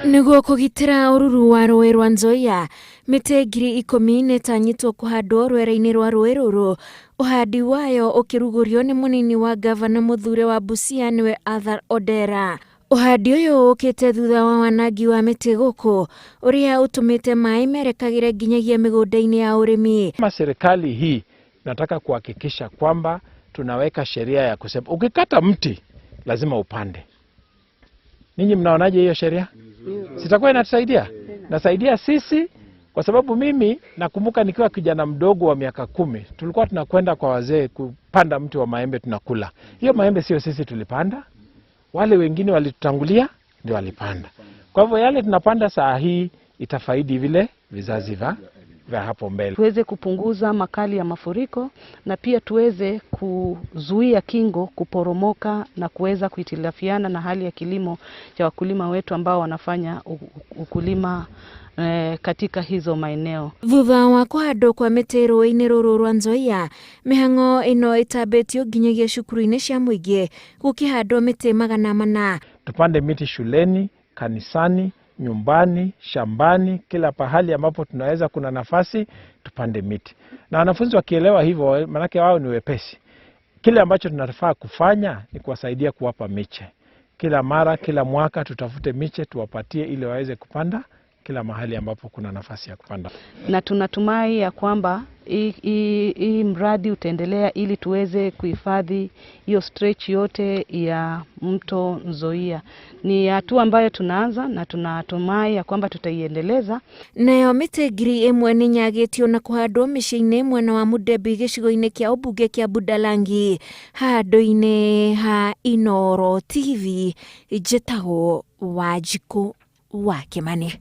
Niguo kugitira ururu wa rũĩ rwa Nzoia, mĩtĩ 10,000 nĩtanyĩtwo kũhandwo rwere-inĩ rwa rũĩ rũrũ, ũhandi wayo ũkĩrugũrio nĩ mũnini wa gavana mũthure wa Busia nĩwe Arthur Odera. Ũhandi ũyũ ũkĩte thutha wa wanangi wa mĩtĩ gũkũ, ũrĩa ũtũmĩte maĩ merekagĩre nginyagia mĩgũnda-inĩ ya ũrĩmi. Kama serikali hii nataka kuhakikisha kwamba tunaweka sheria ya kusema ukikata mti lazima upande. Ninyi mnaonaje hiyo sheria? Sitakuwa inatusaidia? Nasaidia sisi kwa sababu mimi nakumbuka nikiwa kijana mdogo wa miaka 10, tulikuwa tunakwenda kwa wazee kupanda mti wa maembe tunakula. Hiyo maembe sio sisi tulipanda, wale wengine walitutangulia ndio walipanda. Kwa hivyo yale tunapanda saa hii itafaidi vile vizazi vya hapo mbele. Tuweze kupunguza makali ya mafuriko na pia tuweze kuzuia kingo kuporomoka na kuweza kuhitilafiana na hali ya kilimo cha wakulima wetu ambao wanafanya ukulima katika hizo maeneo. Thutha wa kũhandwo kwa mĩtĩ rũĩ-inĩ rũrũ rwa Nzoia, mĩhang'o ĩno ĩtambĩtio nginyagia cukuru-inĩ cia mũingĩ gũkĩhandwo mĩtĩ 400. Tupande miti shuleni, kanisani, nyumbani, shambani, kila pahali ambapo tunaweza kuna nafasi tupande miti. Na wanafunzi wakielewa hivyo, manake wao ni wepesi. Kile ambacho tunafaa kufanya ni kuwasaidia kuwapa miche. Kila mara, kila mwaka tutafute miche tuwapatie ili waweze kupanda kila mahali ambapo kuna nafasi ya kupanda. Na tunatumai ya kwamba hii mradi utaendelea ili tuweze kuhifadhi hiyo stretch yote ya mto Nzoia. Ni hatua ambayo tunaanza na tunatumai ya kwamba tutaiendeleza. Nayo mĩtĩ 1,000 nĩnyagĩtio na kũhandwo mĩciĩ-inĩ mwena wa Mudembi gĩcigo-inĩ kĩa ũmbunge kĩa Budalangi, handũ-inĩ ha Inooro TV. Njĩtagwo Wanjikũ wa Kimani.